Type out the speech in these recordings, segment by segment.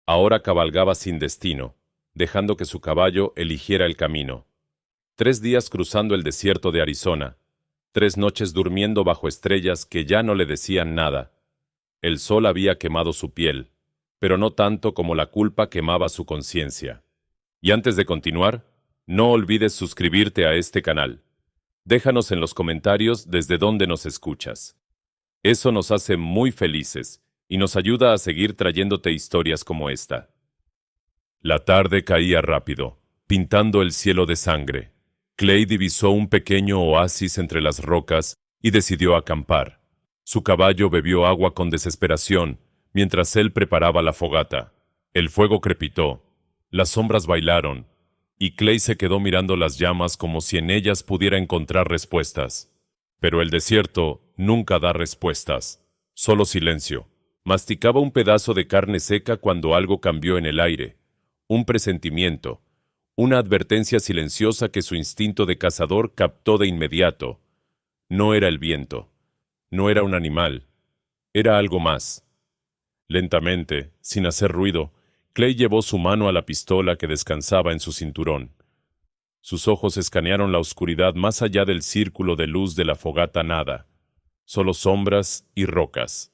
Ahora cabalgaba sin destino, dejando que su caballo eligiera el camino. 3 días cruzando el desierto de Arizona, 3 noches durmiendo bajo estrellas que ya no le decían nada. El sol había quemado su piel, pero no tanto como la culpa quemaba su conciencia. Y antes de continuar, no olvides suscribirte a este canal. Déjanos en los comentarios desde dónde nos escuchas. Eso nos hace muy felices y nos ayuda a seguir trayéndote historias como esta. La tarde caía rápido, pintando el cielo de sangre. Clay divisó un pequeño oasis entre las rocas y decidió acampar. Su caballo bebió agua con desesperación mientras él preparaba la fogata. El fuego crepitó, las sombras bailaron, y Clay se quedó mirando las llamas como si en ellas pudiera encontrar respuestas. Pero el desierto nunca da respuestas, solo silencio. Masticaba un pedazo de carne seca cuando algo cambió en el aire. Un presentimiento, una advertencia silenciosa que su instinto de cazador captó de inmediato. No era el viento, no era un animal, era algo más. Lentamente, sin hacer ruido, Clay llevó su mano a la pistola que descansaba en su cinturón. Sus ojos escanearon la oscuridad más allá del círculo de luz de la fogata. Nada, solo sombras y rocas.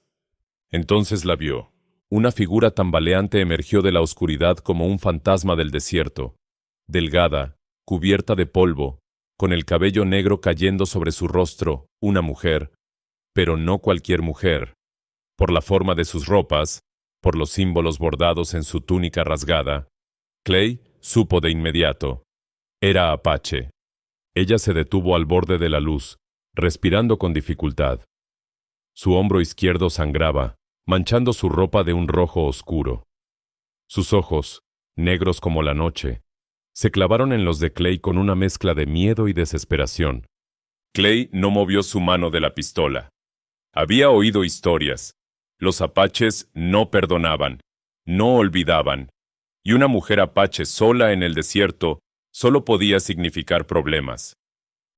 Entonces la vio. Una figura tambaleante emergió de la oscuridad como un fantasma del desierto. Delgada, cubierta de polvo, con el cabello negro cayendo sobre su rostro, una mujer, pero no cualquier mujer. Por la forma de sus ropas, por los símbolos bordados en su túnica rasgada, Clay supo de inmediato. Era Apache. Ella se detuvo al borde de la luz, respirando con dificultad. Su hombro izquierdo sangraba, manchando su ropa de un rojo oscuro. Sus ojos, negros como la noche, se clavaron en los de Clay con una mezcla de miedo y desesperación. Clay no movió su mano de la pistola. Había oído historias. Los apaches no perdonaban, no olvidaban, y una mujer apache sola en el desierto solo podía significar problemas.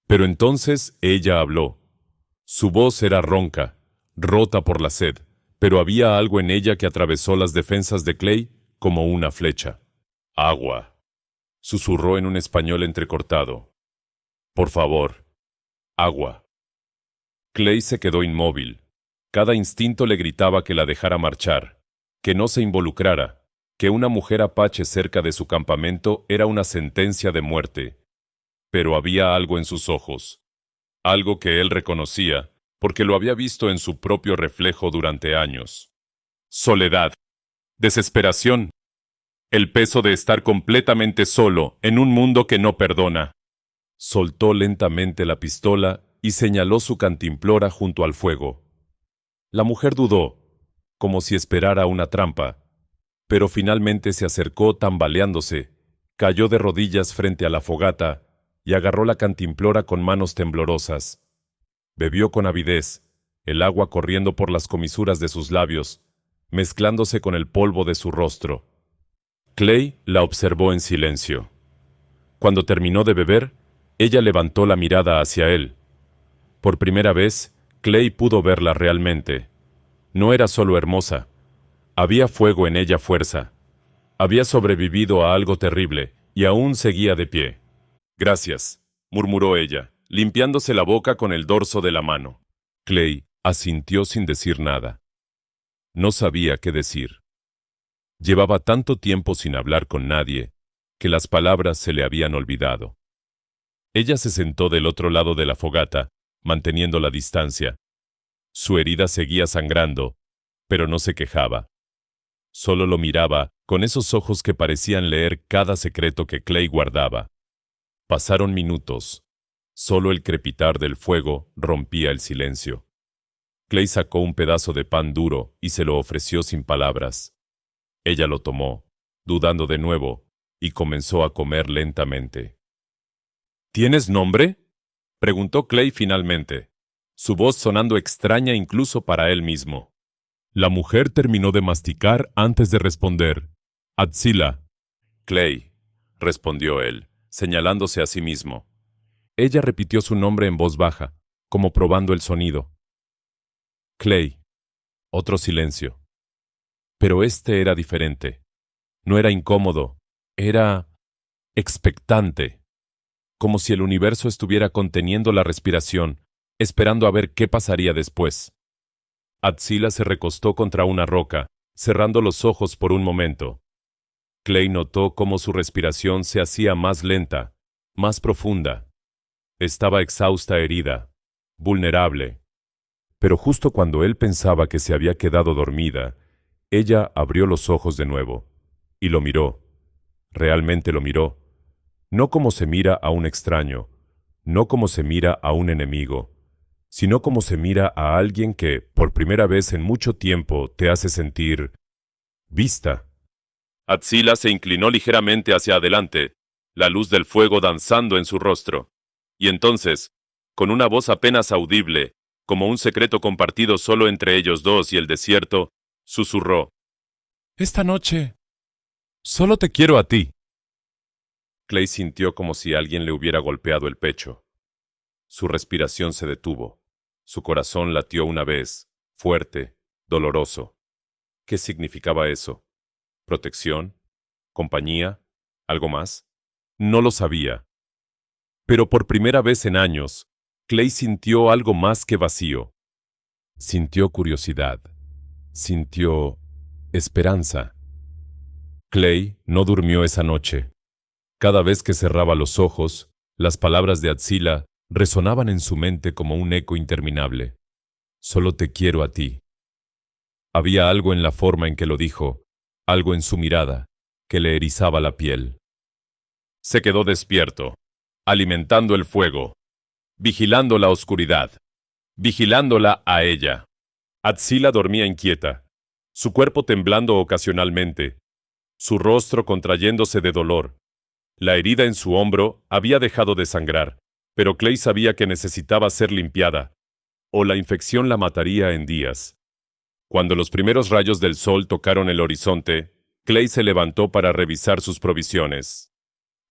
Pero entonces ella habló. Su voz era ronca, rota por la sed, pero había algo en ella que atravesó las defensas de Clay como una flecha. Agua, susurró en un español entrecortado. Por favor, agua. Clay se quedó inmóvil. Cada instinto le gritaba que la dejara marchar, que no se involucrara, que una mujer apache cerca de su campamento era una sentencia de muerte. Pero había algo en sus ojos, algo que él reconocía, porque lo había visto en su propio reflejo durante años. Soledad, desesperación, el peso de estar completamente solo en un mundo que no perdona. Soltó lentamente la pistola y señaló su cantimplora junto al fuego. La mujer dudó, como si esperara una trampa, pero finalmente se acercó tambaleándose, cayó de rodillas frente a la fogata y agarró la cantimplora con manos temblorosas. Bebió con avidez, el agua corriendo por las comisuras de sus labios, mezclándose con el polvo de su rostro. Clay la observó en silencio. Cuando terminó de beber, ella levantó la mirada hacia él. Por primera vez, Clay pudo verla realmente. No era solo hermosa. Había fuego en ella, fuerza. Había sobrevivido a algo terrible y aún seguía de pie. Gracias, murmuró ella, limpiándose la boca con el dorso de la mano. Clay asintió sin decir nada. No sabía qué decir. Llevaba tanto tiempo sin hablar con nadie que las palabras se le habían olvidado. Ella se sentó del otro lado de la fogata, manteniendo la distancia. Su herida seguía sangrando, pero no se quejaba. Solo lo miraba con esos ojos que parecían leer cada secreto que Clay guardaba. Pasaron minutos. Solo el crepitar del fuego rompía el silencio. Clay sacó un pedazo de pan duro y se lo ofreció sin palabras. Ella lo tomó, dudando de nuevo, y comenzó a comer lentamente. ¿Tienes nombre?, preguntó Clay finalmente, su voz sonando extraña incluso para él mismo. La mujer terminó de masticar antes de responder. Atzila. Clay, respondió él, señalándose a sí mismo. Ella repitió su nombre en voz baja, como probando el sonido. Clay. Otro silencio. Pero este era diferente. No era incómodo, era expectante, como si el universo estuviera conteniendo la respiración, esperando a ver qué pasaría después. Atsila se recostó contra una roca, cerrando los ojos por un momento. Clay notó cómo su respiración se hacía más lenta, más profunda. Estaba exhausta, herida, vulnerable. Pero justo cuando él pensaba que se había quedado dormida, ella abrió los ojos de nuevo y lo miró. Realmente lo miró. No como se mira a un extraño, no como se mira a un enemigo, sino como se mira a alguien que, por primera vez en mucho tiempo, te hace sentir vista. Atsila se inclinó ligeramente hacia adelante, la luz del fuego danzando en su rostro. Y entonces, con una voz apenas audible, como un secreto compartido solo entre ellos dos y el desierto, susurró: «Esta noche, solo te quiero a ti». Clay sintió como si alguien le hubiera golpeado el pecho. Su respiración se detuvo. Su corazón latió una vez, fuerte, doloroso. ¿Qué significaba eso? ¿Protección? ¿Compañía? ¿Algo más? No lo sabía. Pero por primera vez en años, Clay sintió algo más que vacío. Sintió curiosidad. Sintió esperanza. Clay no durmió esa noche. Cada vez que cerraba los ojos, las palabras de Atsila resonaban en su mente como un eco interminable. Solo te quiero a ti. Había algo en la forma en que lo dijo, algo en su mirada, que le erizaba la piel. Se quedó despierto, alimentando el fuego, vigilando la oscuridad, vigilándola a ella. Atsila dormía inquieta, su cuerpo temblando ocasionalmente, su rostro contrayéndose de dolor. La herida en su hombro había dejado de sangrar, pero Clay sabía que necesitaba ser limpiada, o la infección la mataría en días. Cuando los primeros rayos del sol tocaron el horizonte, Clay se levantó para revisar sus provisiones.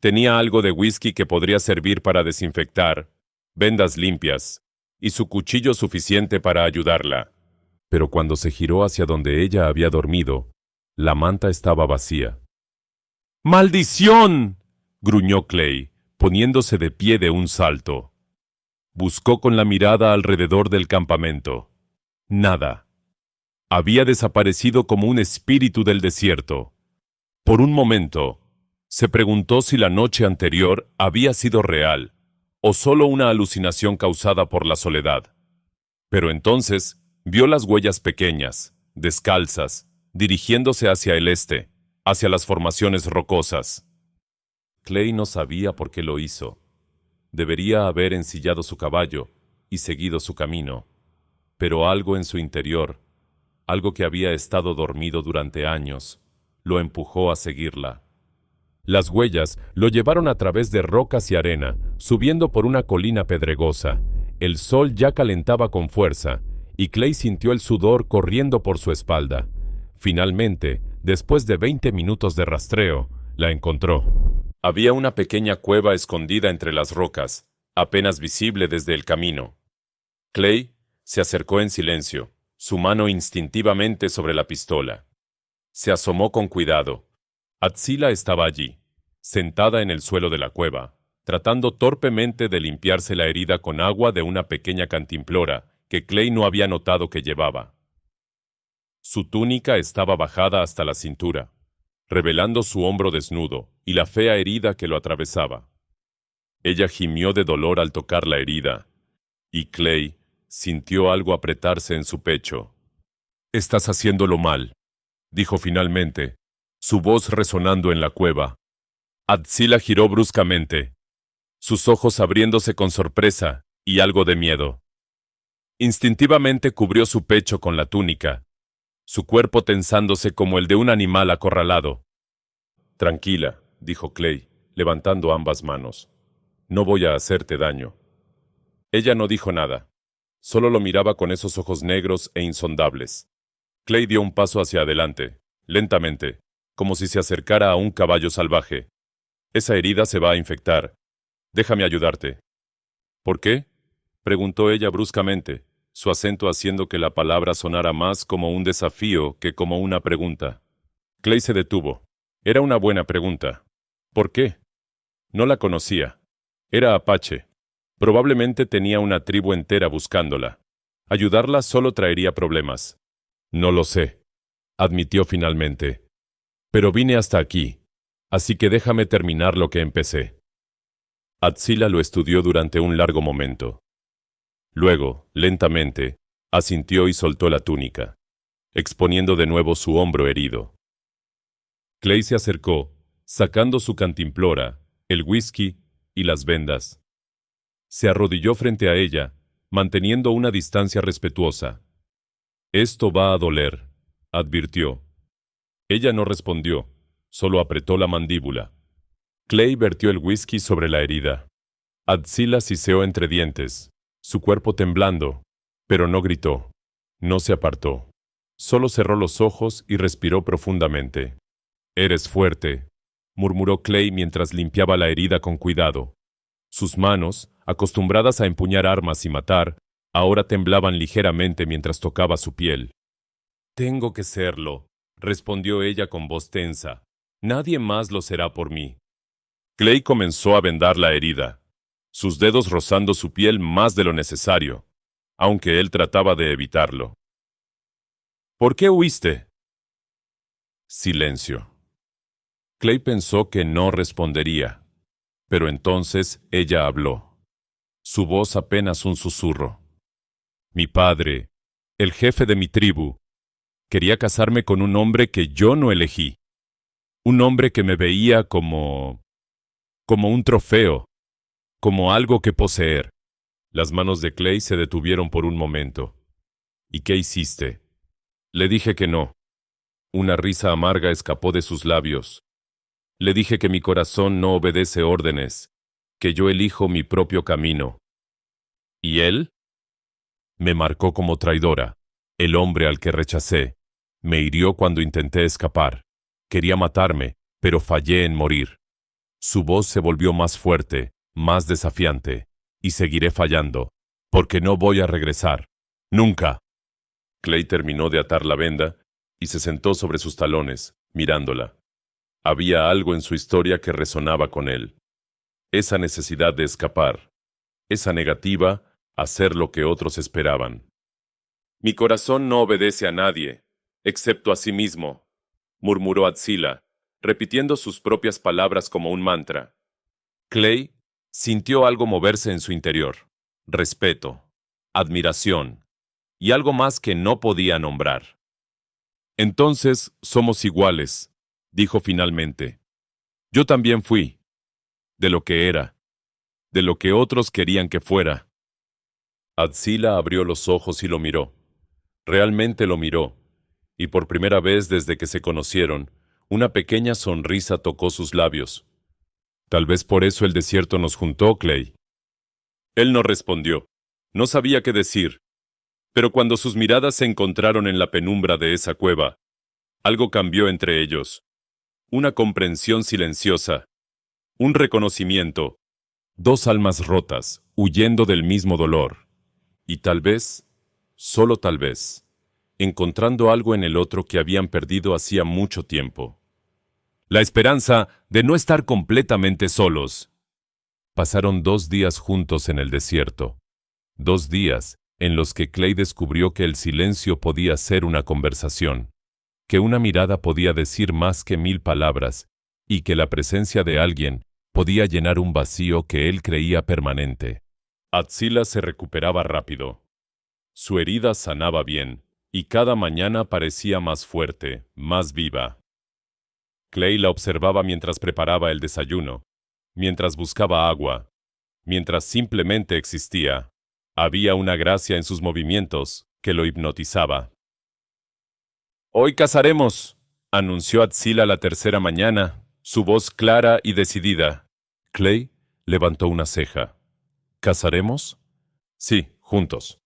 Tenía algo de whisky que podría servir para desinfectar, vendas limpias, y su cuchillo suficiente para ayudarla. Pero cuando se giró hacia donde ella había dormido, la manta estaba vacía. ¡Maldición!, gruñó Clay, poniéndose de pie de un salto. Buscó con la mirada alrededor del campamento. Nada. Había desaparecido como un espíritu del desierto. Por un momento, se preguntó si la noche anterior había sido real, o solo una alucinación causada por la soledad. Pero entonces vio las huellas pequeñas, descalzas, dirigiéndose hacia el este, hacia las formaciones rocosas. Clay no sabía por qué lo hizo. Debería haber ensillado su caballo y seguido su camino. Pero algo en su interior, algo que había estado dormido durante años, lo empujó a seguirla. Las huellas lo llevaron a través de rocas y arena, subiendo por una colina pedregosa. El sol ya calentaba con fuerza, y Clay sintió el sudor corriendo por su espalda. Finalmente, después de 20 minutos de rastreo, la encontró. Había una pequeña cueva escondida entre las rocas, apenas visible desde el camino. Clay se acercó en silencio, su mano instintivamente sobre la pistola. Se asomó con cuidado. Atsila estaba allí, sentada en el suelo de la cueva, tratando torpemente de limpiarse la herida con agua de una pequeña cantimplora que Clay no había notado que llevaba. Su túnica estaba bajada hasta la cintura, revelando su hombro desnudo y la fea herida que lo atravesaba. Ella gimió de dolor al tocar la herida, y Clay sintió algo apretarse en su pecho. «Estás haciéndolo mal», dijo finalmente, su voz resonando en la cueva. Atsila giró bruscamente, sus ojos abriéndose con sorpresa y algo de miedo. Instintivamente cubrió su pecho con la túnica, su cuerpo tensándose como el de un animal acorralado. «Tranquila», dijo Clay, levantando ambas manos. «No voy a hacerte daño». Ella no dijo nada, solo lo miraba con esos ojos negros e insondables. Clay dio un paso hacia adelante, lentamente, como si se acercara a un caballo salvaje. «Esa herida se va a infectar. Déjame ayudarte». «¿Por qué?», preguntó ella bruscamente, su acento haciendo que la palabra sonara más como un desafío que como una pregunta. Clay se detuvo. Era una buena pregunta. ¿Por qué? No la conocía. Era apache. Probablemente tenía una tribu entera buscándola. Ayudarla solo traería problemas. No lo sé, admitió finalmente. Pero vine hasta aquí, así que déjame terminar lo que empecé. Atzila lo estudió durante un largo momento. Luego, lentamente, asintió y soltó la túnica, exponiendo de nuevo su hombro herido. Clay se acercó, sacando su cantimplora, el whisky y las vendas. Se arrodilló frente a ella, manteniendo una distancia respetuosa. «Esto va a doler», advirtió. Ella no respondió, solo apretó la mandíbula. Clay vertió el whisky sobre la herida. Atzila siseó entre dientes, su cuerpo temblando, pero no gritó, no se apartó. Solo cerró los ojos y respiró profundamente. «Eres fuerte», murmuró Clay mientras limpiaba la herida con cuidado. Sus manos, acostumbradas a empuñar armas y matar, ahora temblaban ligeramente mientras tocaba su piel. «Tengo que serlo», respondió ella con voz tensa. «Nadie más lo será por mí». Clay comenzó a vendar la herida, sus dedos rozando su piel más de lo necesario, aunque él trataba de evitarlo. «¿Por qué huiste?» Silencio. Clay pensó que no respondería, pero entonces ella habló. Su voz apenas un susurro. «Mi padre, el jefe de mi tribu, quería casarme con un hombre que yo no elegí. Un hombre que me veía como un trofeo, como algo que poseer». Las manos de Clay se detuvieron por un momento. «¿Y qué hiciste?» Le dije que no. Una risa amarga escapó de sus labios. Le dije que mi corazón no obedece órdenes, que yo elijo mi propio camino. ¿Y él? Me marcó como traidora, el hombre al que rechacé. Me hirió cuando intenté escapar. Quería matarme, pero fallé en morir. Su voz se volvió más fuerte, más desafiante, y seguiré fallando, porque no voy a regresar. ¡Nunca! Clay terminó de atar la venda y se sentó sobre sus talones, mirándola. Había algo en su historia que resonaba con él. Esa necesidad de escapar, esa negativa a hacer lo que otros esperaban. «Mi corazón no obedece a nadie, excepto a sí mismo», murmuró Atzila, repitiendo sus propias palabras como un mantra. Clay sintió algo moverse en su interior. Respeto, admiración y algo más que no podía nombrar. «Entonces somos iguales», dijo finalmente. «Yo también fui, de lo que era, de lo que otros querían que fuera». Atzila abrió los ojos y lo miró. Realmente lo miró, y por primera vez desde que se conocieron, una pequeña sonrisa tocó sus labios. «Tal vez por eso el desierto nos juntó, Clay». Él no respondió. No sabía qué decir. Pero cuando sus miradas se encontraron en la penumbra de esa cueva, algo cambió entre ellos. Una comprensión silenciosa. Un reconocimiento. Dos almas rotas, huyendo del mismo dolor. Y tal vez, solo tal vez, encontrando algo en el otro que habían perdido hacía mucho tiempo. La esperanza de no estar completamente solos. Pasaron 2 días juntos en el desierto. 2 días en los que Clay descubrió que el silencio podía ser una conversación, que una mirada podía decir más que 1000 palabras, y que la presencia de alguien podía llenar un vacío que él creía permanente. Atzila se recuperaba rápido. Su herida sanaba bien, y cada mañana parecía más fuerte, más viva. Clay la observaba mientras preparaba el desayuno, mientras buscaba agua, mientras simplemente existía. Había una gracia en sus movimientos que lo hipnotizaba. «Hoy cazaremos», anunció Atzila la tercera mañana, su voz clara y decidida. Clay levantó una ceja. «¿Cazaremos?» «Sí, juntos».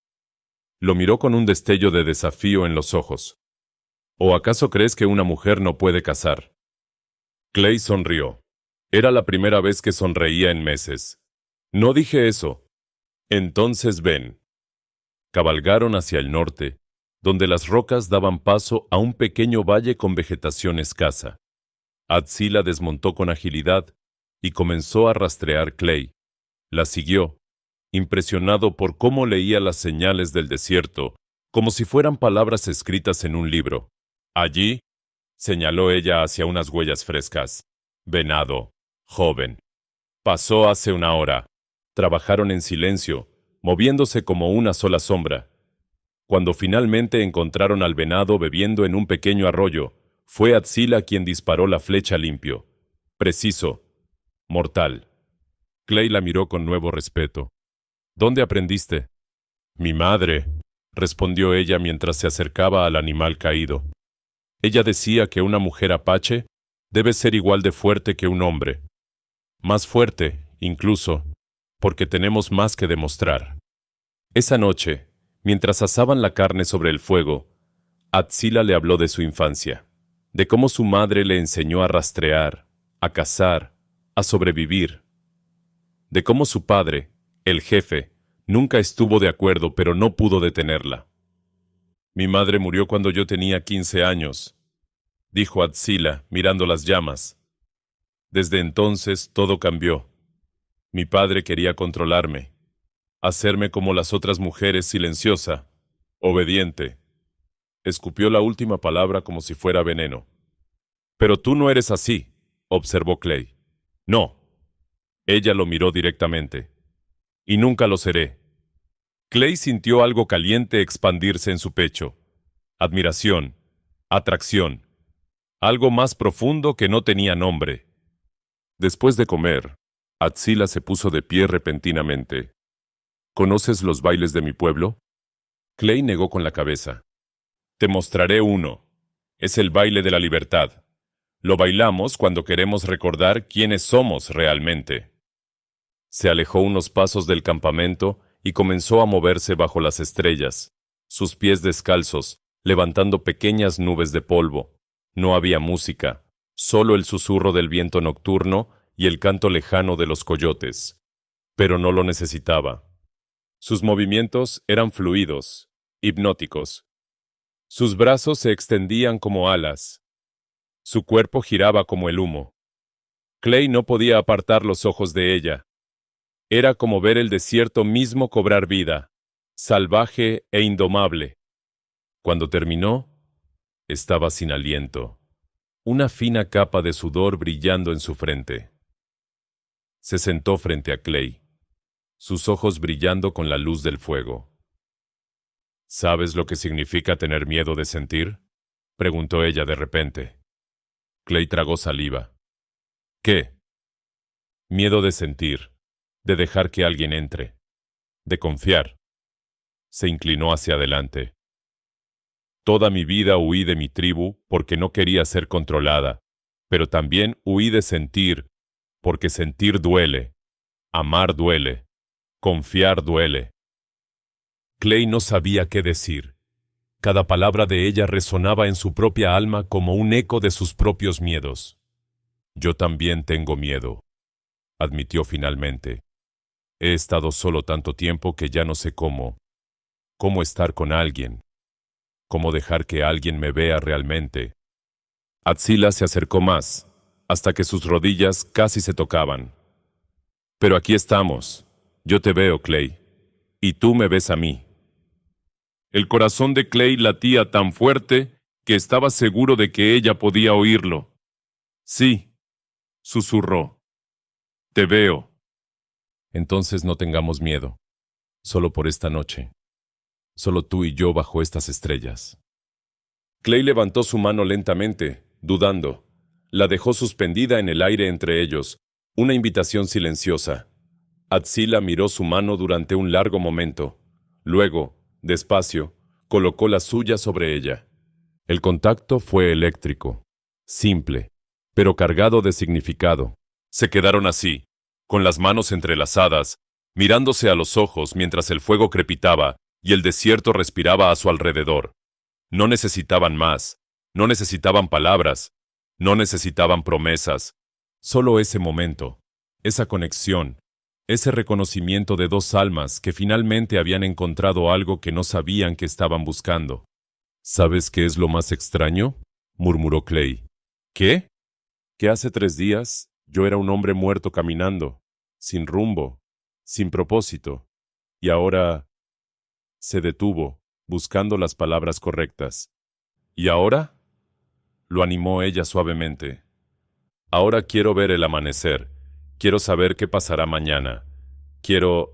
Lo miró con un destello de desafío en los ojos. «¿O acaso crees que una mujer no puede cazar?» Clay sonrió. Era la primera vez que sonreía en meses. «No dije eso». «Entonces ven». Cabalgaron hacia el norte, donde las rocas daban paso a un pequeño valle con vegetación escasa. Atzila desmontó con agilidad y comenzó a rastrear Clay. La siguió, impresionado por cómo leía las señales del desierto, como si fueran palabras escritas en un libro. Allí, señaló ella hacia unas huellas frescas. Venado, joven. Pasó hace una hora. Trabajaron en silencio, moviéndose como una sola sombra. Cuando finalmente encontraron al venado bebiendo en un pequeño arroyo, fue Atzila quien disparó la flecha limpio. Preciso. Mortal. Clay la miró con nuevo respeto. ¿Dónde aprendiste? Mi madre, respondió ella mientras se acercaba al animal caído. Ella decía que una mujer apache debe ser igual de fuerte que un hombre. Más fuerte, incluso, porque tenemos más que demostrar. Esa noche, mientras asaban la carne sobre el fuego, Atzila le habló de su infancia, de cómo su madre le enseñó a rastrear, a cazar, a sobrevivir, de cómo su padre, el jefe, nunca estuvo de acuerdo pero no pudo detenerla. Mi madre murió cuando yo tenía 15 años, dijo Atzila, mirando las llamas. Desde entonces todo cambió. Mi padre quería controlarme, hacerme como las otras mujeres, silenciosa, obediente. Escupió la última palabra como si fuera veneno. Pero tú no eres así, observó Clay. No. Ella lo miró directamente. Y nunca lo seré. Clay sintió algo caliente expandirse en su pecho. Admiración, atracción, algo más profundo que no tenía nombre. Después de comer, Atzila se puso de pie repentinamente. ¿Conoces los bailes de mi pueblo? Clay negó con la cabeza. Te mostraré uno. Es el baile de la libertad. Lo bailamos cuando queremos recordar quiénes somos realmente. Se alejó unos pasos del campamento y comenzó a moverse bajo las estrellas, sus pies descalzos, levantando pequeñas nubes de polvo. No había música, solo el susurro del viento nocturno y el canto lejano de los coyotes. Pero no lo necesitaba. Sus movimientos eran fluidos, hipnóticos. Sus brazos se extendían como alas. Su cuerpo giraba como el humo. Clay no podía apartar los ojos de ella. Era como ver el desierto mismo cobrar vida, salvaje e indomable. Cuando terminó, estaba sin aliento, una fina capa de sudor brillando en su frente. Se sentó frente a Clay, sus ojos brillando con la luz del fuego. ¿Sabes lo que significa tener miedo de sentir?, preguntó ella de repente. Clay tragó saliva. ¿Qué? Miedo de sentir, de dejar que alguien entre, de confiar. Se inclinó hacia adelante. Toda mi vida huí de mi tribu porque no quería ser controlada, pero también huí de sentir, porque sentir duele, amar duele, confiar duele. Clay no sabía qué decir. Cada palabra de ella resonaba en su propia alma como un eco de sus propios miedos. Yo también tengo miedo, admitió finalmente. He estado solo tanto tiempo que ya no sé cómo estar con alguien, cómo dejar que alguien me vea realmente. Atzila se acercó más, hasta que sus rodillas casi se tocaban. Pero aquí estamos. Yo te veo, Clay, y tú me ves a mí. El corazón de Clay latía tan fuerte que estaba seguro de que ella podía oírlo. Sí, susurró. Te veo. Entonces no tengamos miedo, solo por esta noche. Solo tú y yo bajo estas estrellas. Clay levantó su mano lentamente, dudando. La dejó suspendida en el aire entre ellos, una invitación silenciosa. Atzila miró su mano durante un largo momento. Luego, despacio, colocó la suya sobre ella. El contacto fue eléctrico, simple, pero cargado de significado. Se quedaron así, con las manos entrelazadas, mirándose a los ojos mientras el fuego crepitaba y el desierto respiraba a su alrededor. No necesitaban más, no necesitaban palabras, no necesitaban promesas. Solo ese momento, esa conexión, ese reconocimiento de dos almas que finalmente habían encontrado algo que no sabían que estaban buscando. ¿Sabes qué es lo más extraño?, murmuró Clay. ¿Qué? que hace 3 días yo era un hombre muerto caminando, sin rumbo, sin propósito, y ahora se detuvo, buscando las palabras correctas. ¿Y ahora? Lo animó ella suavemente. Ahora quiero ver el amanecer. Quiero saber qué pasará mañana. Quiero...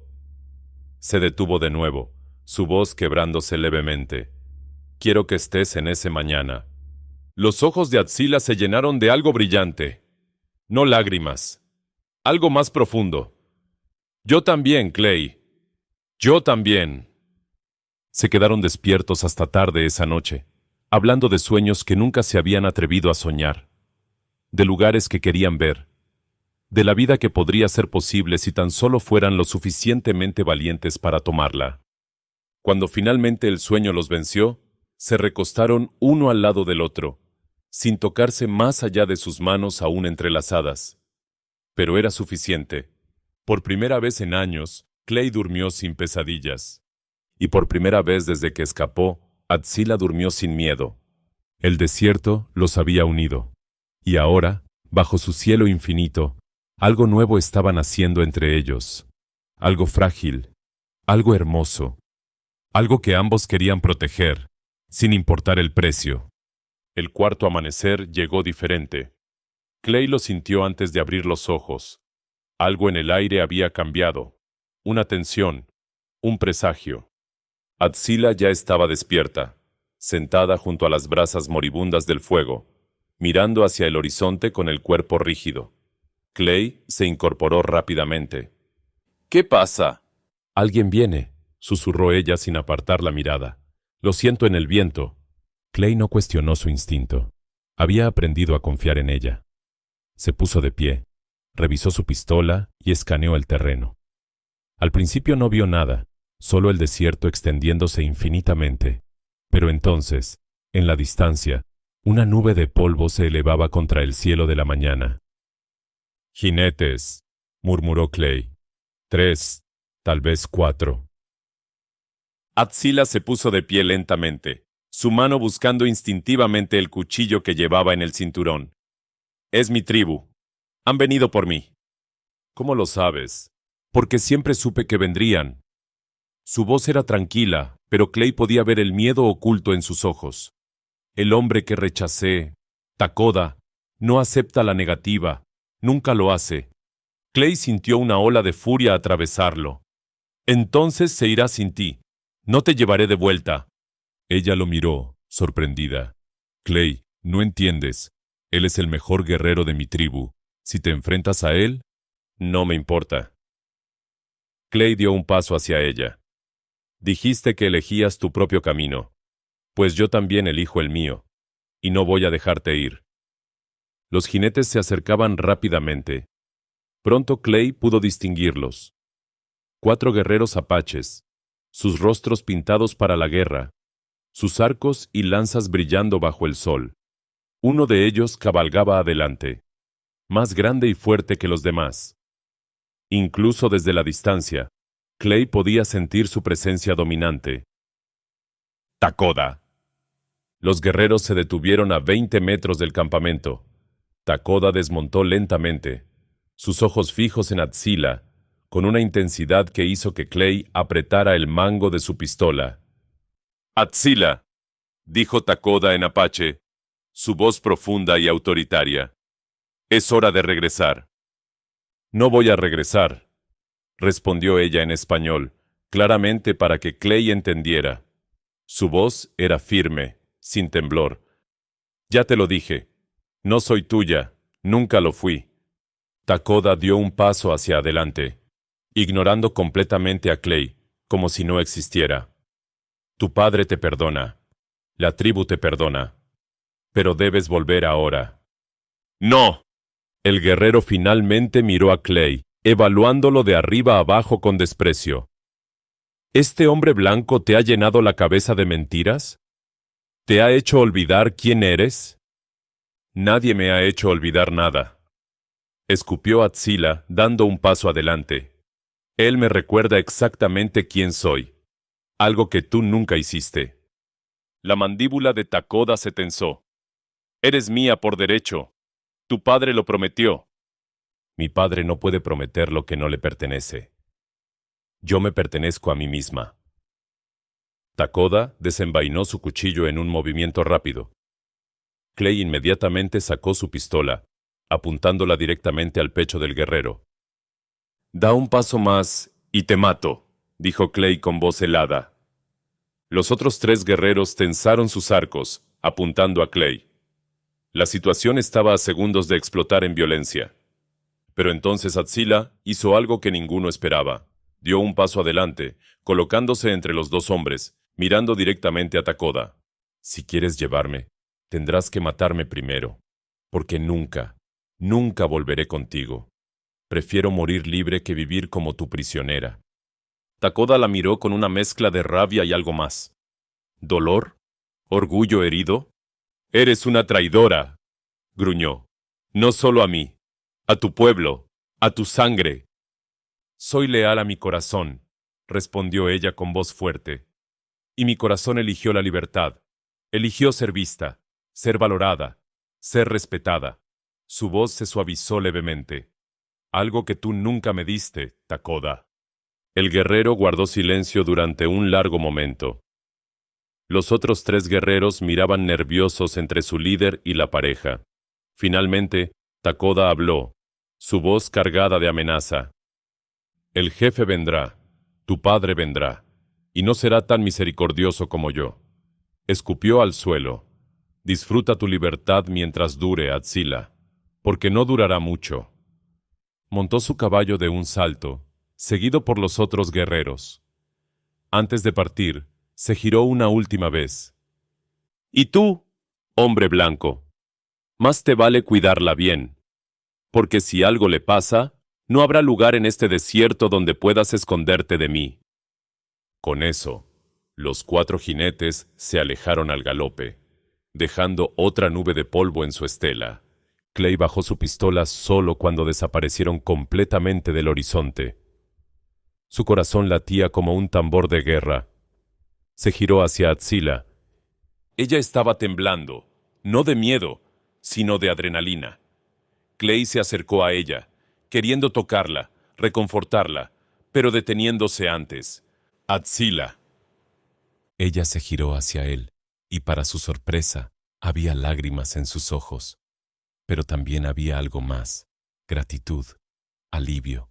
Se detuvo de nuevo, su voz quebrándose levemente. Quiero que estés en ese mañana. Los ojos de Atsila se llenaron de algo brillante. No lágrimas. Algo más profundo. Yo también, Clay. Yo también. Se quedaron despiertos hasta tarde esa noche, hablando de sueños que nunca se habían atrevido a soñar, de lugares que querían ver, de la vida que podría ser posible si tan solo fueran lo suficientemente valientes para tomarla. Cuando finalmente el sueño los venció, se recostaron uno al lado del otro, sin tocarse más allá de sus manos aún entrelazadas. Pero era suficiente. Por primera vez en años, Clay durmió sin pesadillas. Y por primera vez desde que escapó, Atsila durmió sin miedo. El desierto los había unido. Y ahora, bajo su cielo infinito, algo nuevo estaba naciendo entre ellos. Algo frágil, algo hermoso, algo que ambos querían proteger, sin importar el precio. El cuarto amanecer llegó diferente. Clay lo sintió antes de abrir los ojos. Algo en el aire había cambiado. Una tensión, un presagio. Atsila ya estaba despierta, sentada junto a las brasas moribundas del fuego, mirando hacia el horizonte con el cuerpo rígido. Clay se incorporó rápidamente. ¿Qué pasa? Alguien viene, susurró ella sin apartar la mirada. Lo siento en el viento. Clay no cuestionó su instinto. Había aprendido a confiar en ella. Se puso de pie, revisó su pistola y escaneó el terreno. Al principio no vio nada, solo el desierto extendiéndose infinitamente. Pero entonces, en la distancia, una nube de polvo se elevaba contra el cielo de la mañana. «Jinetes», murmuró Clay. 3, tal vez 4. Atsila se puso de pie lentamente, su mano buscando instintivamente el cuchillo que llevaba en el cinturón. «Es mi tribu. Han venido por mí». «¿Cómo lo sabes?» «Porque siempre supe que vendrían». Su voz era tranquila, pero Clay podía ver el miedo oculto en sus ojos. El hombre que rechacé, Takoda, no acepta la negativa, nunca lo hace. Clay sintió una ola de furia atravesarlo. «Entonces se irá sin ti. No te llevaré de vuelta». Ella lo miró, sorprendida. «Clay, no entiendes. Él es el mejor guerrero de mi tribu. Si te enfrentas a él, no me importa». Clay dio un paso hacia ella. «Dijiste que elegías tu propio camino. Pues yo también elijo el mío. Y no voy a dejarte ir». Los jinetes se acercaban rápidamente. Pronto Clay pudo distinguirlos. 4 guerreros apaches, sus rostros pintados para la guerra, sus arcos y lanzas brillando bajo el sol. Uno de ellos cabalgaba adelante, más grande y fuerte que los demás. Incluso desde la distancia, Clay podía sentir su presencia dominante. «Takoda». Los guerreros se detuvieron a 20 metros del campamento. Takoda desmontó lentamente, sus ojos fijos en Atsila, con una intensidad que hizo que Clay apretara el mango de su pistola. «Atsila», dijo Takoda en apache, su voz profunda y autoritaria. «Es hora de regresar». «No voy a regresar», respondió ella en español, claramente para que Clay entendiera. Su voz era firme, sin temblor. «Ya te lo dije. No soy tuya. Nunca lo fui». Takoda dio un paso hacia adelante, ignorando completamente a Clay, como si no existiera. «Tu padre te perdona. La tribu te perdona. Pero debes volver ahora». «No». El guerrero finalmente miró a Clay, evaluándolo de arriba abajo con desprecio. ¿Este hombre blanco te ha llenado la cabeza de mentiras? ¿Te ha hecho olvidar quién eres? Nadie me ha hecho olvidar nada. Escupió Atsila, dando un paso adelante. Él me recuerda exactamente quién soy. Algo que tú nunca hiciste. La mandíbula de Takoda se tensó. Eres mía por derecho. Tu padre lo prometió. Mi padre no puede prometer lo que no le pertenece. Yo me pertenezco a mí misma. Takoda desenvainó su cuchillo en un movimiento rápido. Clay inmediatamente sacó su pistola, apuntándola directamente al pecho del guerrero. Da un paso más y te mato, dijo Clay con voz helada. Los otros 3 guerreros tensaron sus arcos, apuntando a Clay. La situación estaba a segundos de explotar en violencia. Pero entonces Atsila hizo algo que ninguno esperaba. Dio un paso adelante, colocándose entre los 2 hombres, mirando directamente a Takoda. Si quieres llevarme, tendrás que matarme primero, porque nunca, nunca volveré contigo. Prefiero morir libre que vivir como tu prisionera. Takoda la miró con una mezcla de rabia y algo más. ¿Dolor? ¿Orgullo herido? Eres una traidora, gruñó. No solo a mí, a tu pueblo, a tu sangre. Soy leal a mi corazón, respondió ella con voz fuerte. Y mi corazón eligió la libertad. Eligió ser vista, ser valorada, ser respetada. Su voz se suavizó levemente. Algo que tú nunca me diste, Takoda. El guerrero guardó silencio durante un largo momento. Los otros 3 guerreros miraban nerviosos entre su líder y la pareja. Finalmente, Takoda habló, su voz cargada de amenaza. El jefe vendrá, tu padre vendrá, y no será tan misericordioso como yo. Escupió al suelo. Disfruta tu libertad mientras dure, Atsila, porque no durará mucho. Montó su caballo de un salto, seguido por los otros guerreros. Antes de partir, se giró una última vez. ¿Y tú, hombre blanco? Más te vale cuidarla bien, porque si algo le pasa, no habrá lugar en este desierto donde puedas esconderte de mí. Con eso, los 4 jinetes se alejaron al galope, dejando otra nube de polvo en su estela. Clay bajó su pistola solo cuando desaparecieron completamente del horizonte. Su corazón latía como un tambor de guerra. Se giró hacia Atsila. Ella estaba temblando, no de miedo, sino de adrenalina. Clay se acercó a ella, queriendo tocarla, reconfortarla, pero deteniéndose antes. Atsila. Ella se giró hacia él, y para su sorpresa, había lágrimas en sus ojos. Pero también había algo más, gratitud, alivio.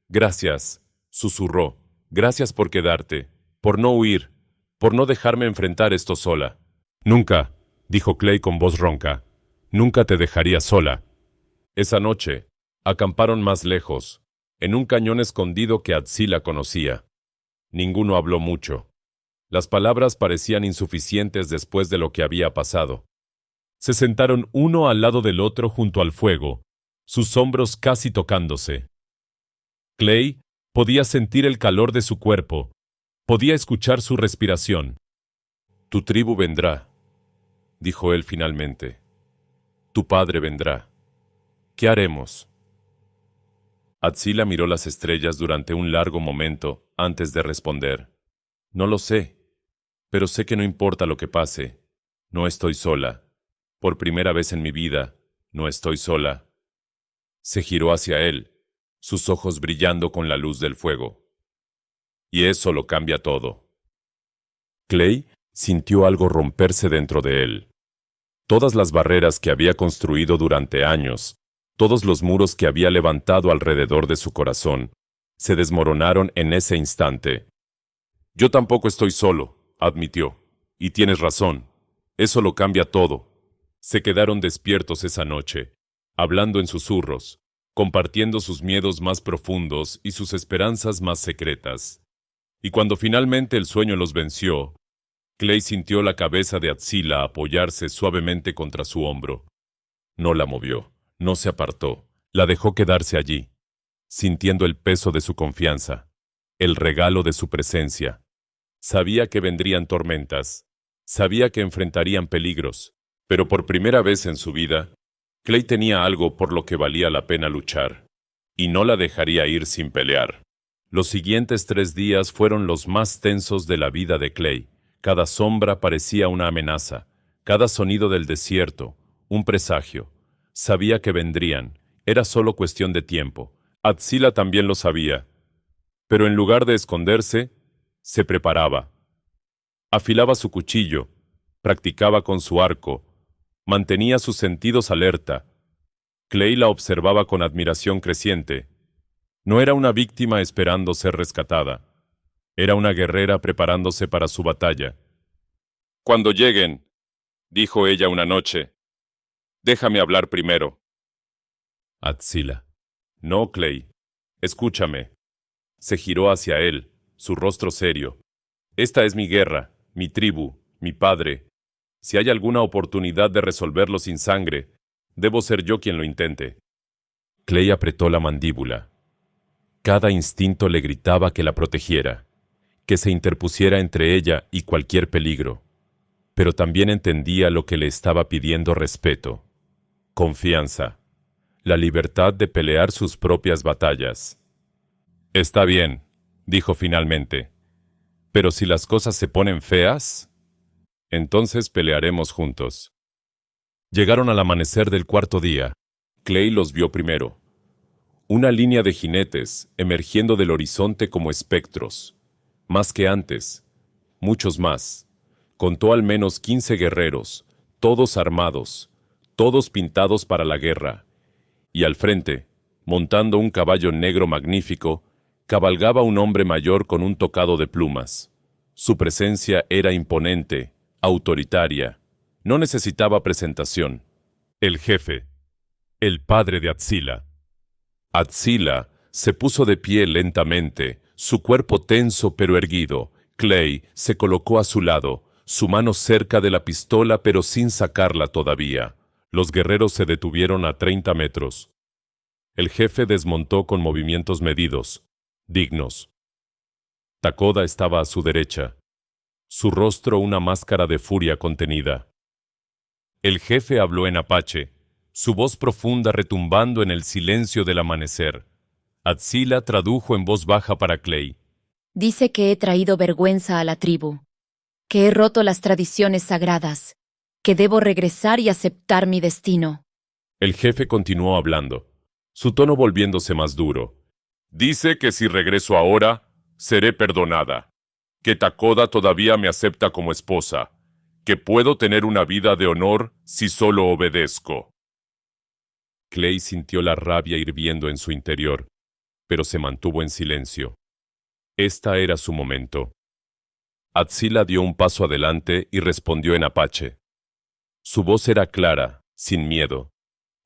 Gracias, susurró. Gracias por quedarte, por no huir, por no dejarme enfrentar esto sola. Nunca, dijo Clay con voz ronca, nunca te dejaría sola. Esa noche, acamparon más lejos, en un cañón escondido que Atsila conocía. Ninguno habló mucho. Las palabras parecían insuficientes después de lo que había pasado. Se sentaron uno al lado del otro junto al fuego, sus hombros casi tocándose. Clay podía sentir el calor de su cuerpo, podía escuchar su respiración. Tu tribu vendrá, dijo él finalmente. Tu padre vendrá. ¿Qué haremos? Atsila miró las estrellas durante un largo momento antes de responder. No lo sé, pero sé que no importa lo que pase. No estoy sola. Por primera vez en mi vida, no estoy sola. Se giró hacia él, sus ojos brillando con la luz del fuego. Y eso lo cambia todo. Clay sintió algo romperse dentro de él. Todas las barreras que había construido durante años, todos los muros que había levantado alrededor de su corazón, se desmoronaron en ese instante. Yo tampoco estoy solo, admitió. Y tienes razón. Eso lo cambia todo. Se quedaron despiertos esa noche, hablando en susurros, compartiendo sus miedos más profundos y sus esperanzas más secretas. Y cuando finalmente el sueño los venció, Clay sintió la cabeza de Atsila apoyarse suavemente contra su hombro. No la movió, no se apartó, la dejó quedarse allí, sintiendo el peso de su confianza, el regalo de su presencia. Sabía que vendrían tormentas, sabía que enfrentarían peligros, pero por primera vez en su vida, Clay tenía algo por lo que valía la pena luchar, y no la dejaría ir sin pelear. Los siguientes 3 días fueron los más tensos de la vida de Clay. Cada sombra parecía una amenaza, cada sonido del desierto, un presagio. Sabía que vendrían. Era solo cuestión de tiempo. Atsila también lo sabía. Pero en lugar de esconderse, se preparaba. Afilaba su cuchillo, practicaba con su arco, mantenía sus sentidos alerta. Clay la observaba con admiración creciente. No era una víctima esperando ser rescatada. Era una guerrera preparándose para su batalla. «Cuando lleguen», dijo ella una noche, «déjame hablar primero». Atsila. «No, Clay. Escúchame». Se giró hacia él, su rostro serio. «Esta es mi guerra, mi tribu, mi padre. Si hay alguna oportunidad de resolverlo sin sangre, debo ser yo quien lo intente». Clay apretó la mandíbula. Cada instinto le gritaba que la protegiera, que se interpusiera entre ella y cualquier peligro. Pero también entendía lo que le estaba pidiendo: respeto, confianza, la libertad de pelear sus propias batallas. «Está bien», dijo finalmente, «pero si las cosas se ponen feas, entonces pelearemos juntos». Llegaron al amanecer del cuarto día. Clay los vio primero. Una línea de jinetes emergiendo del horizonte como espectros. Más que antes, muchos más. Contó al menos 15 guerreros, todos armados, todos pintados para la guerra. Y al frente, montando un caballo negro magnífico, cabalgaba un hombre mayor con un tocado de plumas. Su presencia era imponente, autoritaria. No necesitaba presentación. El jefe, el padre de Atsila. Atsila se puso de pie lentamente, su cuerpo tenso pero erguido. Clay se colocó a su lado, su mano cerca de la pistola pero sin sacarla todavía. Los guerreros se detuvieron a 30 metros. El jefe desmontó con movimientos medidos, dignos. Takoda estaba a su derecha, su rostro una máscara de furia contenida. El jefe habló en apache, su voz profunda retumbando en el silencio del amanecer. Atsila tradujo en voz baja para Clay. Dice que he traído vergüenza a la tribu, que he roto las tradiciones sagradas, que debo regresar y aceptar mi destino. El jefe continuó hablando, su tono volviéndose más duro. Dice que si regreso ahora, seré perdonada, que Takoda todavía me acepta como esposa, que puedo tener una vida de honor si solo obedezco. Clay sintió la rabia hirviendo en su interior, pero se mantuvo en silencio. Esta era su momento. Atsila dio un paso adelante y respondió en apache. Su voz era clara, sin miedo,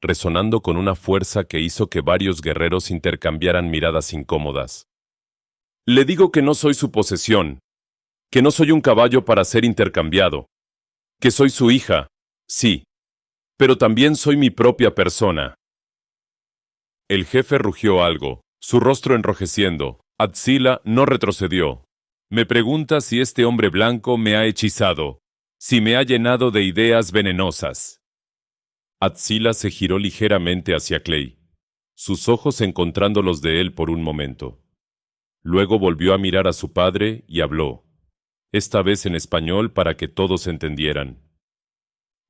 resonando con una fuerza que hizo que varios guerreros intercambiaran miradas incómodas. Le digo que no soy su posesión, que no soy un caballo para ser intercambiado, que soy su hija, sí, pero también soy mi propia persona. El jefe rugió algo, su rostro enrojeciendo. Atsila no retrocedió. Me pregunta si este hombre blanco me ha hechizado, si me ha llenado de ideas venenosas. Atsila se giró ligeramente hacia Clay, sus ojos encontrando los de él por un momento. Luego volvió a mirar a su padre y habló, esta vez en español para que todos entendieran.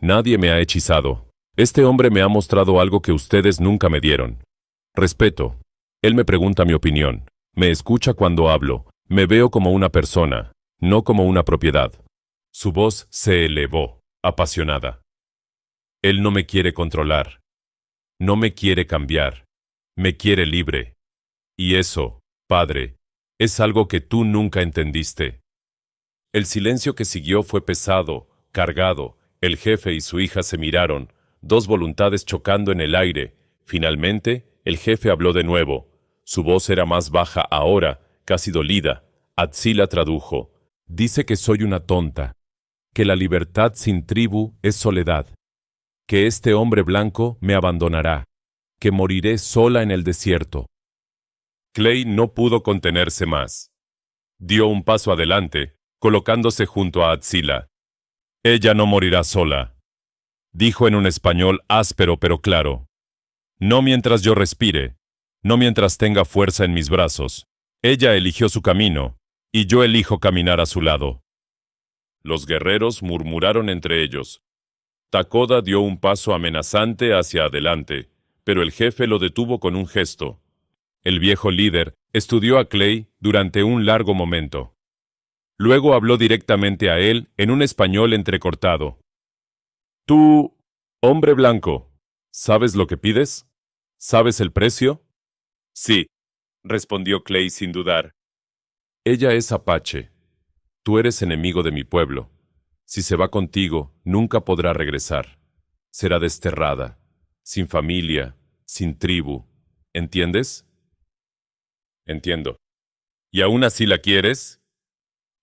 Nadie me ha hechizado. Este hombre me ha mostrado algo que ustedes nunca me dieron. Respeto. Él me pregunta mi opinión. Me escucha cuando hablo. Me veo como una persona, no como una propiedad. Su voz se elevó, apasionada. Él no me quiere controlar. No me quiere cambiar. Me quiere libre. Y eso, padre, es algo que tú nunca entendiste. El silencio que siguió fue pesado, cargado. El jefe y su hija se miraron, dos voluntades chocando en el aire. Finalmente, el jefe habló de nuevo. Su voz era más baja ahora, casi dolida. Atsila tradujo. Dice que soy una tonta, que la libertad sin tribu es soledad, que este hombre blanco me abandonará, que moriré sola en el desierto. Clay no pudo contenerse más. Dio un paso adelante, colocándose junto a Atsila. Ella no morirá sola, dijo en un español áspero pero claro. No mientras yo respire, no mientras tenga fuerza en mis brazos. Ella eligió su camino, y yo elijo caminar a su lado. Los guerreros murmuraron entre ellos. Takoda dio un paso amenazante hacia adelante, pero el jefe lo detuvo con un gesto. El viejo líder estudió a Clay durante un largo momento. Luego habló directamente a él en un español entrecortado. Tú, hombre blanco, ¿sabes lo que pides? ¿Sabes el precio? Sí, respondió Clay sin dudar. Ella es apache. Tú eres enemigo de mi pueblo. Si se va contigo, nunca podrá regresar. Será desterrada, sin familia, sin tribu. ¿Entiendes? Entiendo. ¿Y aún así la quieres?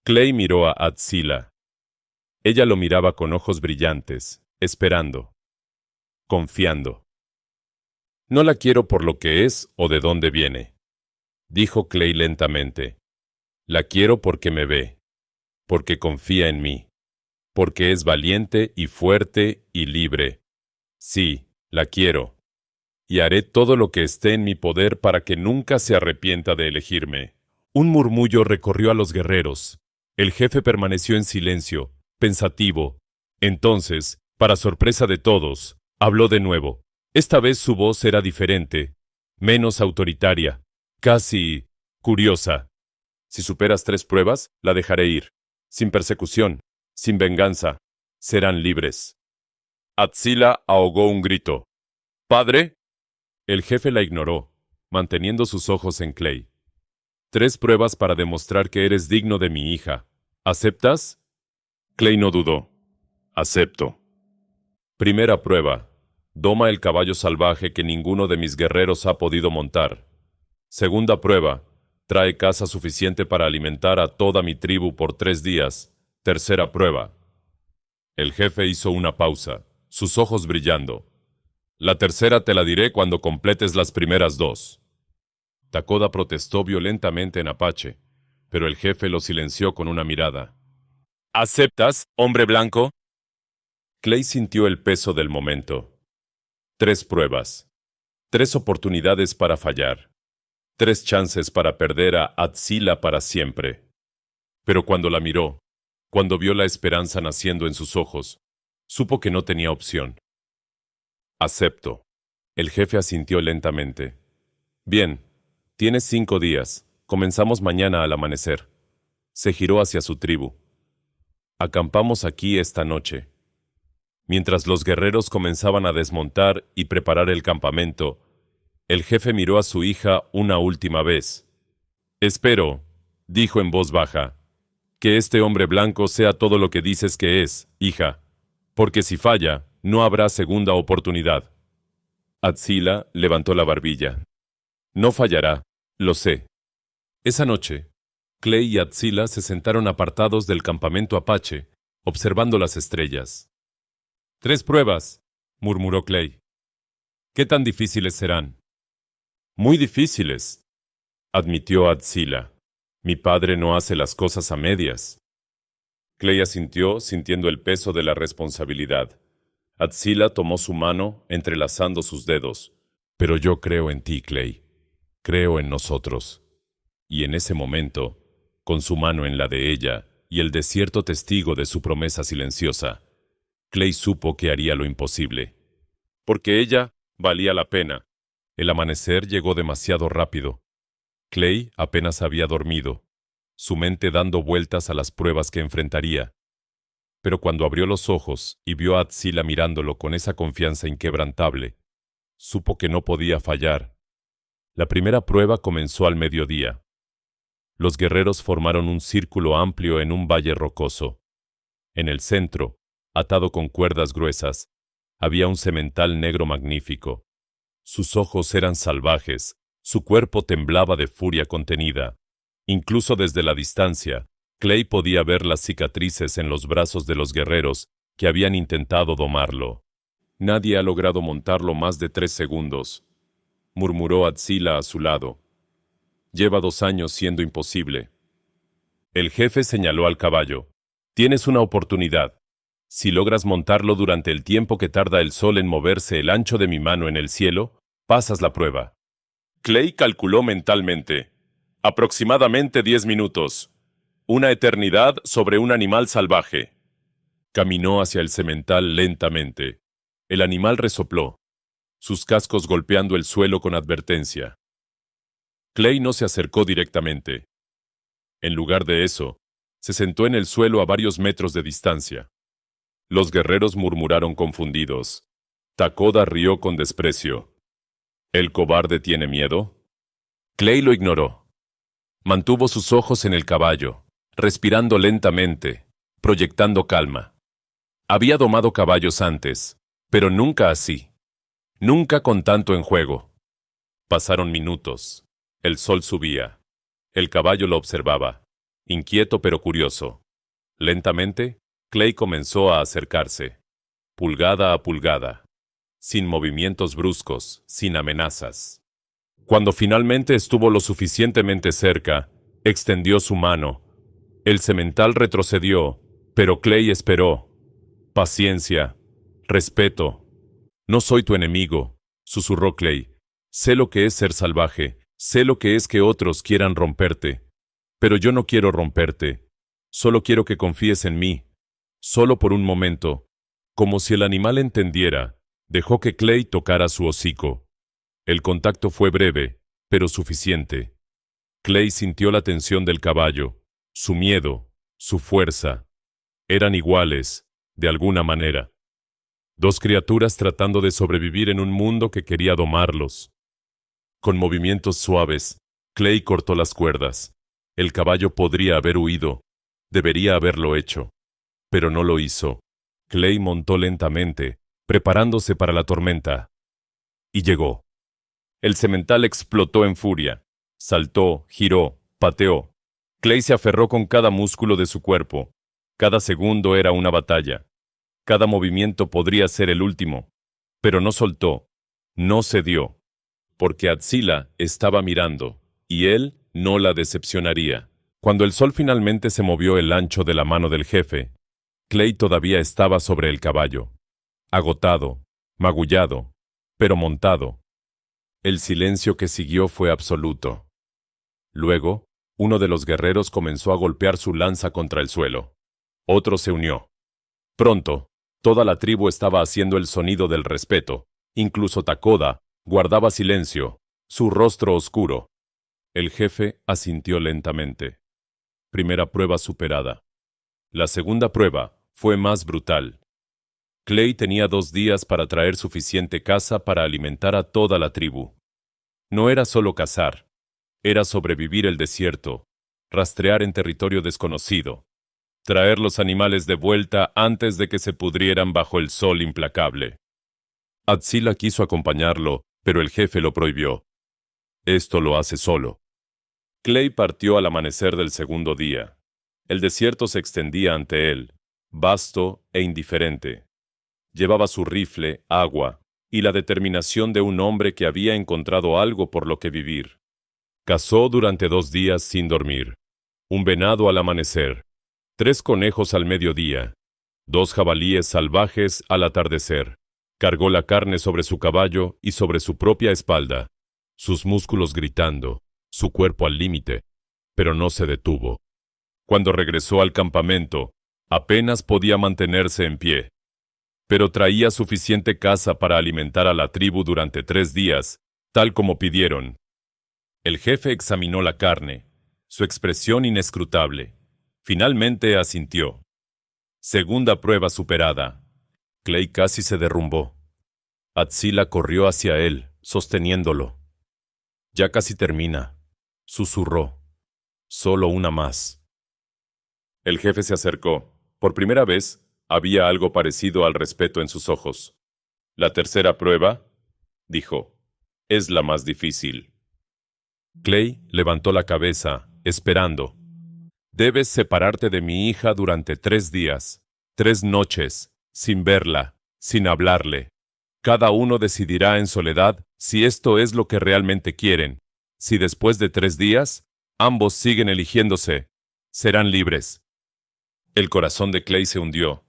Clay miró a Atzila. Ella lo miraba con ojos brillantes, esperando, confiando. No la quiero por lo que es o de dónde viene, dijo Clay lentamente. La quiero porque me ve, porque confía en mí, porque es valiente y fuerte y libre. Sí, la quiero. Y haré todo lo que esté en mi poder para que nunca se arrepienta de elegirme. Un murmullo recorrió a los guerreros. El jefe permaneció en silencio, pensativo. Entonces, para sorpresa de todos, habló de nuevo. Esta vez su voz era diferente, menos autoritaria, casi curiosa. Si superas 3 pruebas, la dejaré ir. Sin persecución, sin venganza, serán libres. Atzila ahogó un grito. ¿Padre? El jefe la ignoró, manteniendo sus ojos en Clay. 3 pruebas para demostrar que eres digno de mi hija. ¿Aceptas? Clay no dudó. Acepto. Primera prueba. Doma el caballo salvaje que ninguno de mis guerreros ha podido montar. Segunda prueba. Trae caza suficiente para alimentar a toda mi tribu por 3 días. Tercera prueba. El jefe hizo una pausa, sus ojos brillando. La tercera te la diré cuando completes las primeras 2. Takoda protestó violentamente en apache, pero el jefe lo silenció con una mirada. ¿Aceptas, hombre blanco? Clay sintió el peso del momento. 3 pruebas. 3 oportunidades para fallar. 3 chances para perder a Atzila para siempre. Pero cuando la miró, cuando vio la esperanza naciendo en sus ojos, supo que no tenía opción. Acepto. El jefe asintió lentamente. Bien, tienes 5 días. Comenzamos mañana al amanecer. Se giró hacia su tribu. Acampamos aquí esta noche. Mientras los guerreros comenzaban a desmontar y preparar el campamento, el jefe miró a su hija una última vez. Espero, dijo en voz baja, que este hombre blanco sea todo lo que dices que es, hija, porque si falla, no habrá segunda oportunidad. Atzila levantó la barbilla. No fallará, lo sé. Esa noche, Clay y Atzila se sentaron apartados del campamento apache, observando las estrellas. 3 pruebas, murmuró Clay. ¿Qué tan difíciles serán? Muy difíciles, admitió Atzila. Mi padre no hace las cosas a medias. Clay asintió, sintiendo el peso de la responsabilidad. Atzila tomó su mano, entrelazando sus dedos. Pero yo creo en ti, Clay. Creo en nosotros. Y en ese momento, con su mano en la de ella y el desierto testigo de su promesa silenciosa, Clay supo que haría lo imposible. Porque ella valía la pena. El amanecer llegó demasiado rápido. Clay apenas había dormido, su mente dando vueltas a las pruebas que enfrentaría. Pero cuando abrió los ojos y vio a Atzila mirándolo con esa confianza inquebrantable, supo que no podía fallar. La primera prueba comenzó al mediodía. Los guerreros formaron un círculo amplio en un valle rocoso. En el centro, atado con cuerdas gruesas, había un semental negro magnífico. Sus ojos eran salvajes, su cuerpo temblaba de furia contenida. Incluso desde la distancia, Clay podía ver las cicatrices en los brazos de los guerreros que habían intentado domarlo. Nadie ha logrado montarlo más de 3 segundos, murmuró Atzila a su lado. Lleva 2 años siendo imposible. El jefe señaló al caballo. Tienes una oportunidad. Si logras montarlo durante el tiempo que tarda el sol en moverse el ancho de mi mano en el cielo, pasas la prueba. Clay calculó mentalmente. Aproximadamente 10 minutos. Una eternidad sobre un animal salvaje. Caminó hacia el semental lentamente. El animal resopló, sus cascos golpeando el suelo con advertencia. Clay no se acercó directamente. En lugar de eso, se sentó en el suelo a varios metros de distancia. Los guerreros murmuraron confundidos. Takoda rió con desprecio. ¿El cobarde tiene miedo? Clay lo ignoró. Mantuvo sus ojos en el caballo, respirando lentamente, proyectando calma. Había domado caballos antes, pero nunca así. Nunca con tanto en juego. Pasaron minutos. El sol subía. El caballo lo observaba, inquieto pero curioso. Lentamente, Clay comenzó a acercarse, pulgada a pulgada, sin movimientos bruscos, sin amenazas. Cuando finalmente estuvo lo suficientemente cerca, extendió su mano. El semental retrocedió, pero Clay esperó. Paciencia, respeto. No soy tu enemigo, susurró Clay. Sé lo que es ser salvaje, sé lo que es que otros quieran romperte. Pero yo no quiero romperte. Solo quiero que confíes en mí. Solo por un momento. Como si el animal entendiera, dejó que Clay tocara su hocico. El contacto fue breve, pero suficiente. Clay sintió la tensión del caballo, su miedo, su fuerza. Eran iguales, de alguna manera. Dos criaturas tratando de sobrevivir en un mundo que quería domarlos. Con movimientos suaves, Clay cortó las cuerdas. El caballo podría haber huido. Debería haberlo hecho. Pero no lo hizo. Clay montó lentamente, preparándose para la tormenta. Y llegó. El semental explotó en furia. Saltó, giró, pateó. Clay se aferró con cada músculo de su cuerpo. Cada segundo era una batalla. Cada movimiento podría ser el último. Pero no soltó. No cedió. Porque Atzila estaba mirando, y él no la decepcionaría. Cuando el sol finalmente se movió el ancho de la mano del jefe, Clay todavía estaba sobre el caballo. Agotado, magullado, pero montado. El silencio que siguió fue absoluto. Luego, uno de los guerreros comenzó a golpear su lanza contra el suelo. Otro se unió. Pronto, toda la tribu estaba haciendo el sonido del respeto. Incluso Takoda guardaba silencio, su rostro oscuro. El jefe asintió lentamente. Primera prueba superada. La segunda prueba fue más brutal. Clay tenía 2 días para traer suficiente caza para alimentar a toda la tribu. No era solo cazar, era sobrevivir el desierto, rastrear en territorio desconocido, traer los animales de vuelta antes de que se pudrieran bajo el sol implacable. Atzila quiso acompañarlo, pero el jefe lo prohibió. Esto lo hace solo. Clay partió al amanecer del segundo día. El desierto se extendía ante él, vasto e indiferente. Llevaba su rifle, agua, y la determinación de un hombre que había encontrado algo por lo que vivir. Cazó durante 2 días sin dormir. Un venado al amanecer, 3 conejos al mediodía, 2 jabalíes salvajes al atardecer. Cargó la carne sobre su caballo y sobre su propia espalda, sus músculos gritando, su cuerpo al límite, pero no se detuvo. Cuando regresó al campamento, apenas podía mantenerse en pie. Pero traía suficiente caza para alimentar a la tribu durante 3 días, tal como pidieron. El jefe examinó la carne, su expresión inescrutable. Finalmente asintió. Segunda prueba superada. Clay casi se derrumbó. Atzila corrió hacia él, sosteniéndolo. Ya casi termina, susurró. Solo una más. El jefe se acercó. Por primera vez, había algo parecido al respeto en sus ojos. La tercera prueba, dijo, es la más difícil. Clay levantó la cabeza, esperando. Debes separarte de mi hija durante 3 días, 3 noches, sin verla, sin hablarle. Cada uno decidirá en soledad si esto es lo que realmente quieren. Si después de 3 días, ambos siguen eligiéndose, serán libres. El corazón de Clay se hundió.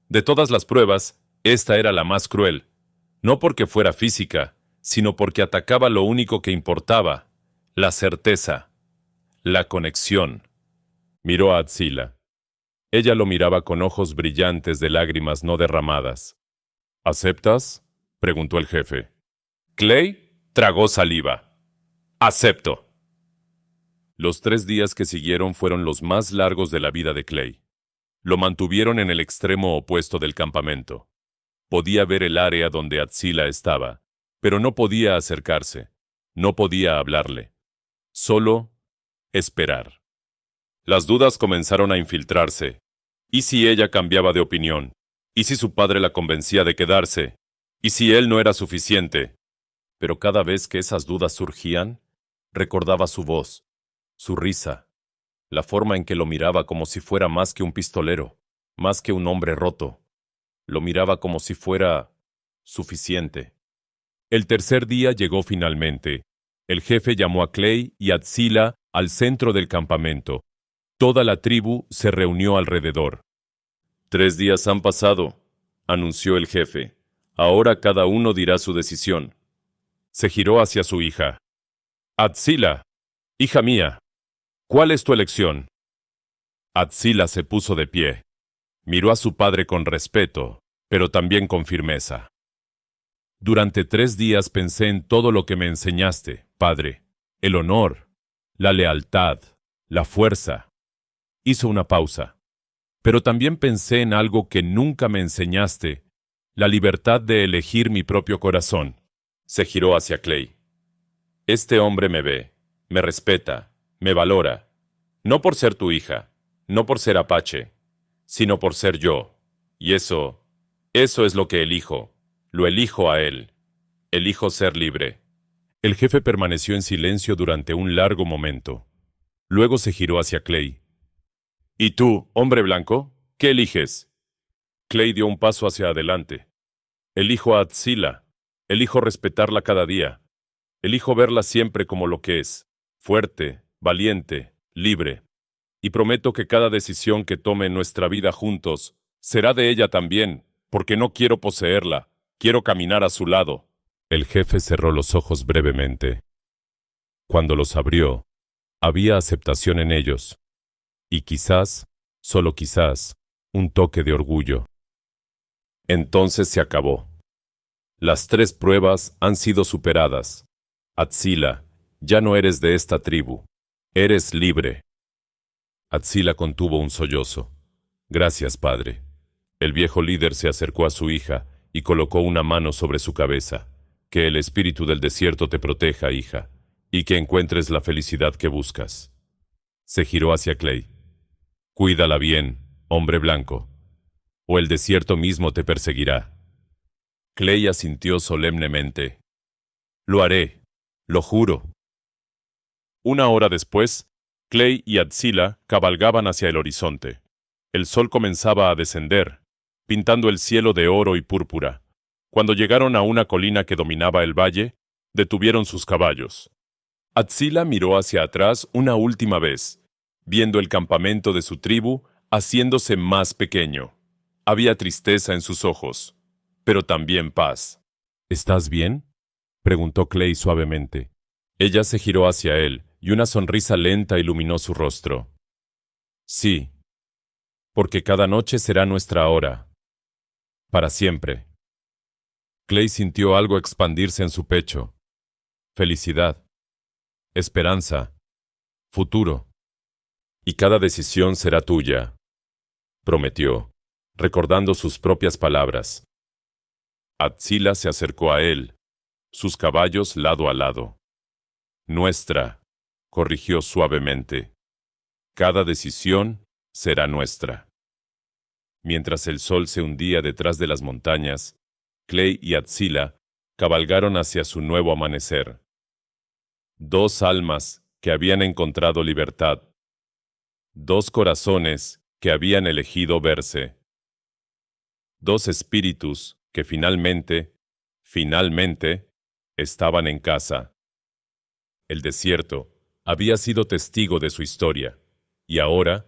De todas las pruebas, esta era la más cruel. No porque fuera física, sino porque atacaba lo único que importaba, la certeza, la conexión. Miró a Atzila. Ella lo miraba con ojos brillantes de lágrimas no derramadas. ¿Aceptas?, preguntó el jefe. Clay tragó saliva. Acepto. Los 3 días que siguieron fueron los más largos de la vida de Clay. Lo mantuvieron en el extremo opuesto del campamento. Podía ver el área donde Atzila estaba, pero no podía acercarse. No podía hablarle. Solo esperar. Las dudas comenzaron a infiltrarse. ¿Y si ella cambiaba de opinión? ¿Y si su padre la convencía de quedarse? ¿Y si él no era suficiente? Pero cada vez que esas dudas surgían, recordaba su voz, su risa, la forma en que lo miraba como si fuera más que un pistolero, más que un hombre roto. Lo miraba como si fuera suficiente. El tercer día llegó finalmente. El jefe llamó a Clay y a Atzila al centro del campamento. Toda la tribu se reunió alrededor. 3 días han pasado, anunció el jefe. Ahora cada uno dirá su decisión. Se giró hacia su hija. Atzila, hija mía, ¿cuál es tu elección? Atzila se puso de pie. Miró a su padre con respeto, pero también con firmeza. Durante 3 días pensé en todo lo que me enseñaste, padre. El honor, la lealtad, la fuerza. Hizo una pausa. Pero también pensé en algo que nunca me enseñaste, la libertad de elegir mi propio corazón. Se giró hacia Clay. Este hombre me ve, me respeta, me valora. No por ser tu hija, no por ser apache, sino por ser yo. Y eso es lo que elijo. Lo elijo a él. Elijo ser libre. El jefe permaneció en silencio durante un largo momento. Luego se giró hacia Clay. ¿Y tú, hombre blanco, qué eliges? Clay dio un paso hacia adelante. Elijo a Atzila. Elijo respetarla cada día. Elijo verla siempre como lo que es, fuerte, valiente, libre. Y prometo que cada decisión que tome en nuestra vida juntos será de ella también, porque no quiero poseerla, quiero caminar a su lado. El jefe cerró los ojos brevemente. Cuando los abrió, había aceptación en ellos. Y quizás, solo quizás, un toque de orgullo. Entonces se acabó. Las 3 pruebas han sido superadas. Atzila, ya no eres de esta tribu. Eres libre. Atzila contuvo un sollozo. Gracias, padre. El viejo líder se acercó a su hija y colocó una mano sobre su cabeza. Que el espíritu del desierto te proteja, hija, y que encuentres la felicidad que buscas. Se giró hacia Clay. Cuídala bien, hombre blanco, o el desierto mismo te perseguirá. Clay asintió solemnemente. Lo haré, lo juro. 1 hora después, Clay y Atzila cabalgaban hacia el horizonte. El sol comenzaba a descender, pintando el cielo de oro y púrpura. Cuando llegaron a una colina que dominaba el valle, detuvieron sus caballos. Atzila miró hacia atrás una última vez, viendo el campamento de su tribu haciéndose más pequeño. Había tristeza en sus ojos, pero también paz. ¿Estás bien?, preguntó Clay suavemente. Ella se giró hacia él, y una sonrisa lenta iluminó su rostro. Sí, porque cada noche será nuestra hora. Para siempre. Clay sintió algo expandirse en su pecho. Felicidad. Esperanza. Futuro. Y cada decisión será tuya, prometió, recordando sus propias palabras. Atzila se acercó a él, sus caballos lado a lado. Nuestra, corrigió suavemente. Cada decisión será nuestra. Mientras el sol se hundía detrás de las montañas, Clay y Atzila cabalgaron hacia su nuevo amanecer. 2 almas que habían encontrado libertad. 2 corazones que habían elegido verse. 2 espíritus que finalmente, estaban en casa. El desierto había sido testigo de su historia, y ahora,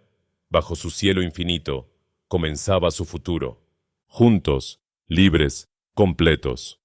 bajo su cielo infinito, comenzaba su futuro. Juntos, libres, completos.